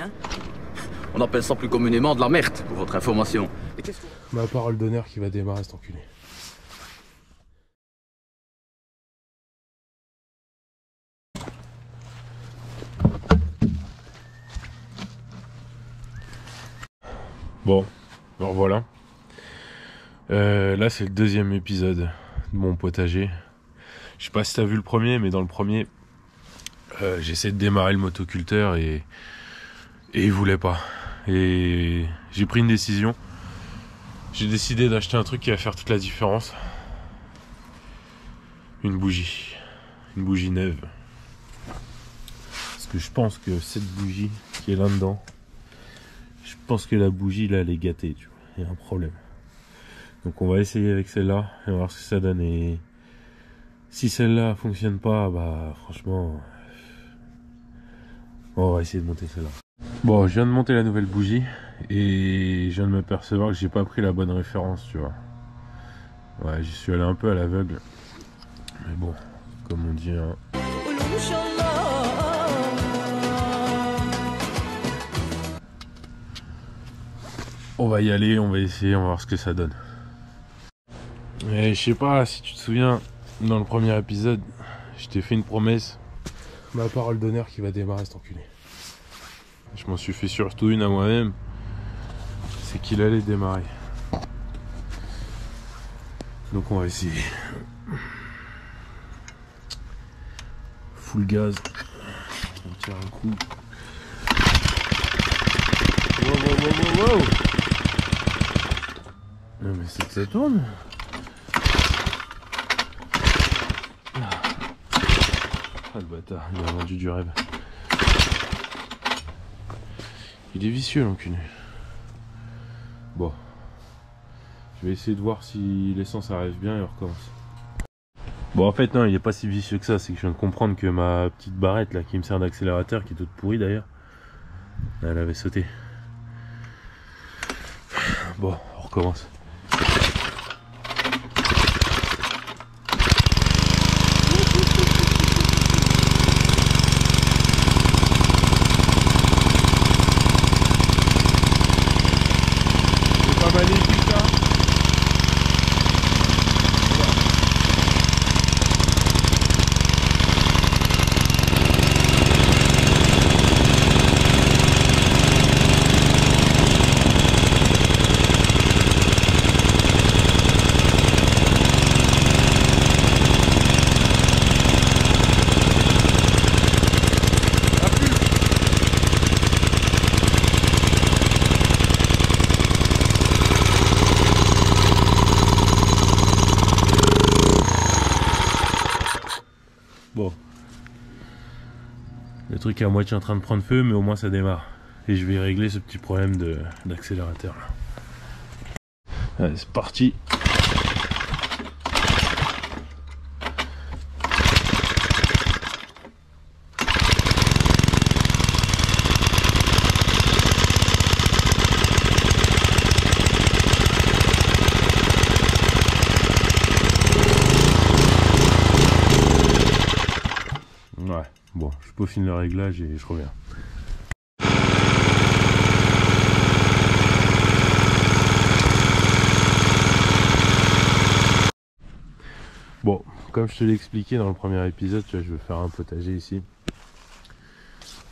hein. On appelle ça plus communément de la merde, pour votre information. Et qu'est-ce que... Ma parole d'honneur qui va démarrer cet enculé. Bon, alors voilà. Là c'est le deuxième épisode de mon potager. Je sais pas si t'as vu le premier, mais dans le premier, j'essaie de démarrer le motoculteur et il voulait pas. Et j'ai pris une décision. J'ai décidé d'acheter un truc qui va faire toute la différence. Une bougie neuve. Parce que je pense que cette bougie qui est là-dedans, je pense que la bougie là elle est gâtée, tu vois. Il y a un problème. Donc on va essayer avec celle-là et on va voir ce que ça donne. Et si celle-là fonctionne pas, bah franchement, on va essayer de monter celle-là. Bon, je viens de monter la nouvelle bougie et je viens de m'apercevoir que j'ai pas pris la bonne référence, tu vois. Ouais, j'y suis allé un peu à l'aveugle. Mais bon, comme on dit, hein. On va y aller, on va essayer, on va voir ce que ça donne. Et je sais pas si tu te souviens, dans le premier épisode, je t'ai fait une promesse. Ma parole d'honneur qui va démarrer cet enculé. Je m'en suis fait surtout une à moi-même. C'est qu'il allait démarrer. Donc on va essayer. Full gaz. On tire un coup. Wow. Non mais c'est que ça tourne. Ah le bâtard, il a vendu du rêve. Il est vicieux l'enculé. Bon. Je vais essayer de voir si l'essence arrive bien et on recommence. Bon en fait non, il est pas si vicieux que ça, c'est que je viens de comprendre que ma petite barrette là qui me sert d'accélérateur, qui est toute pourrie d'ailleurs, elle avait sauté. Bon, on recommence. C'est pas magnifique ça. Bon, le truc est à moitié en train de prendre feu, mais au moins ça démarre. Et je vais régler ce petit problème d'accélérateur. Allez, c'est parti. Ouais, bon, je peaufine le réglage et je reviens. Bon, comme je te l'ai expliqué dans le premier épisode, tu vois, je veux faire un potager ici.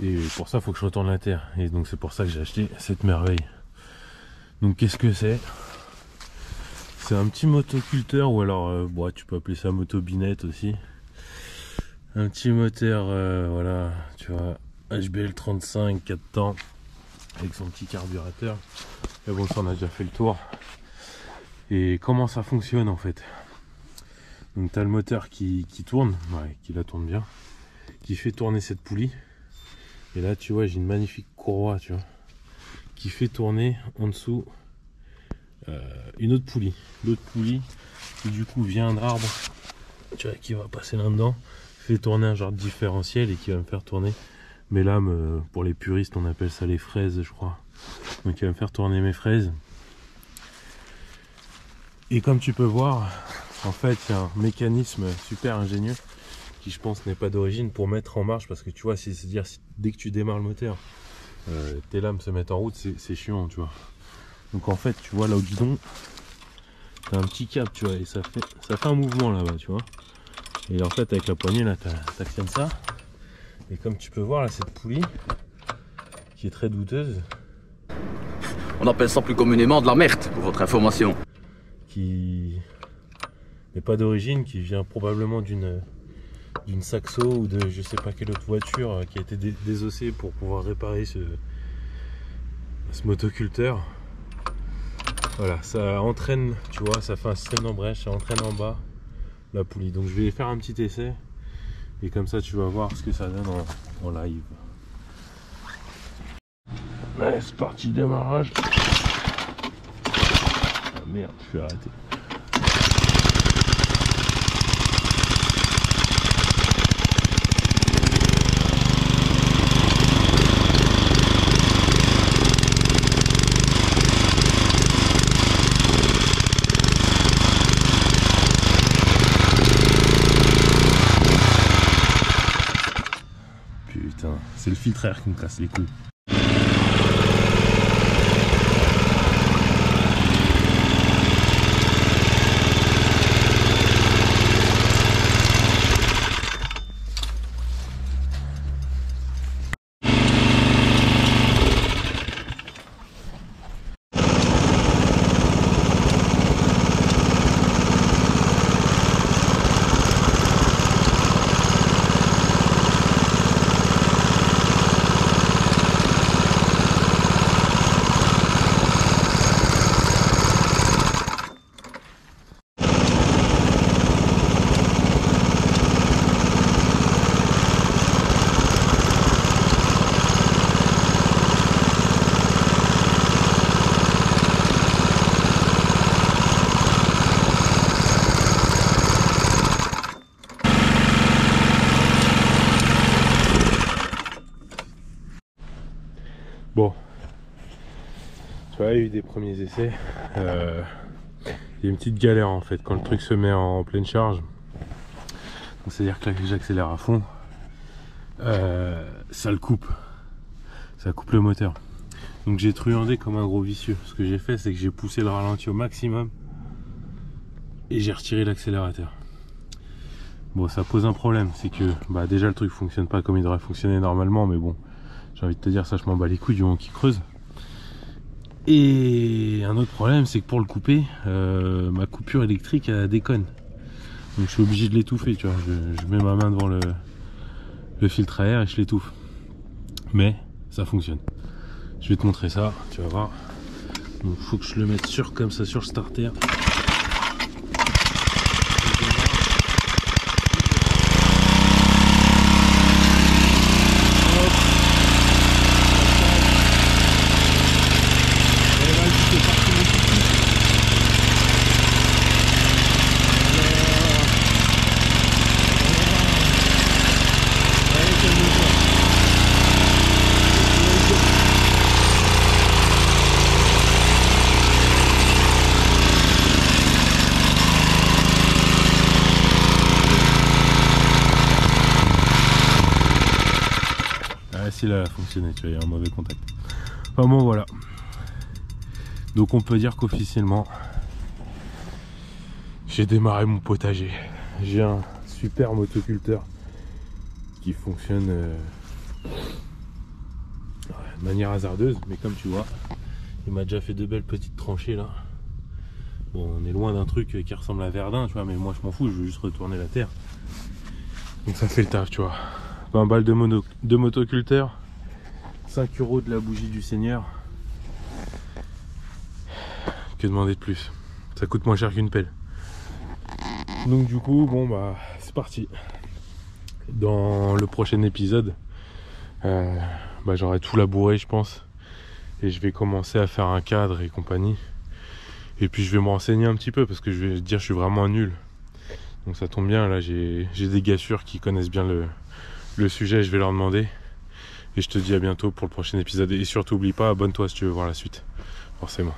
Et pour ça, il faut que je retourne la terre. Et donc c'est pour ça que j'ai acheté cette merveille. Donc qu'est-ce que c'est? C'est un petit motoculteur, ou alors bon, tu peux appeler ça motobinette aussi. Un petit moteur, voilà, tu vois, HBL 35, 4 temps, avec son petit carburateur. Mais bon, ça on a déjà fait le tour. Et comment ça fonctionne en fait? Donc tu as le moteur qui tourne, ouais, qui la tourne bien, qui fait tourner cette poulie. Et là tu vois, j'ai une magnifique courroie, tu vois, qui fait tourner en dessous une autre poulie. L'autre poulie qui du coup vient d'un arbre, tu vois, qui va passer là-dedans, fait tourner un genre de différentiel et qui va me faire tourner mes lames. Pour les puristes on appelle ça les fraises, je crois. Donc il va me faire tourner mes fraises. Et comme tu peux voir, en fait il y a un mécanisme super ingénieux qui je pense n'est pas d'origine pour mettre en marche, parce que tu vois, c'est-à-dire dès que tu démarres le moteur, tes lames se mettent en route, c'est chiant, tu vois. Donc en fait, tu vois là au guidon, t'as un petit cap, tu vois, et ça fait un mouvement là-bas, tu vois. Et en fait, avec la poignée là, t'actionnes ça. Et comme tu peux voir là, cette poulie qui est très douteuse. On appelle ça plus communément de la merde, pour votre information. Qui n'est pas d'origine, qui vient probablement d'une Saxo ou de je sais pas quelle autre voiture qui a été désossée pour pouvoir réparer ce motoculteur. Voilà, ça entraîne, tu vois, ça fait un système d'embrayage, ça entraîne en bas la poulie. Donc je vais faire un petit essai et comme ça tu vas voir ce que ça donne en live. Allez, c'est parti, démarrage. Ah merde, je suis arrêté. Putain, c'est le filtre à air qui me casse les couilles. Bon, tu vois, il y a eu des premiers essais. Il y a une petite galère en fait quand le truc se met en pleine charge. C'est-à-dire que là, j'accélère à fond, ça le coupe. Ça coupe le moteur. Donc j'ai truandé comme un gros vicieux. Ce que j'ai fait, c'est que j'ai poussé le ralenti au maximum et j'ai retiré l'accélérateur. Bon, ça pose un problème, c'est que bah, déjà le truc fonctionne pas comme il devrait fonctionner normalement, mais bon, j'ai envie de te dire, ça je m'en bats les couilles du moment qu'il creuse. Et un autre problème, c'est que pour le couper, ma coupure électrique elle déconne. Donc je suis obligé de l'étouffer, tu vois. Je mets ma main devant le filtre à air et je l'étouffe. Mais ça fonctionne. Je vais te montrer ça, tu vas voir. Donc il faut que je le mette sur comme ça sur le starter. Si là, elle a fonctionné, tu vois, il y a un mauvais contact. Enfin bon, voilà. Donc on peut dire qu'officiellement, j'ai démarré mon potager. J'ai un super motoculteur qui fonctionne de manière hasardeuse, mais comme tu vois, il m'a déjà fait de belles petites tranchées là. Bon, on est loin d'un truc qui ressemble à Verdun, tu vois, mais moi je m'en fous, je veux juste retourner la terre. Donc ça fait le taf, tu vois. 20 balles de motoculteur, 5 € de la bougie du Seigneur. Que demander de plus? Ça coûte moins cher qu'une pelle. Donc du coup, bon bah c'est parti. Dans le prochain épisode, bah, j'aurai tout labouré je pense. Et je vais commencer à faire un cadre et compagnie. Et puis je vais me renseigner un petit peu parce que je vais dire je suis vraiment nul. Donc ça tombe bien, là j'ai des gars sûrs qui connaissent bien le sujet, je vais leur demander. Et je te dis à bientôt pour le prochain épisode. Et surtout, oublie pas, abonne-toi si tu veux voir la suite. Forcément.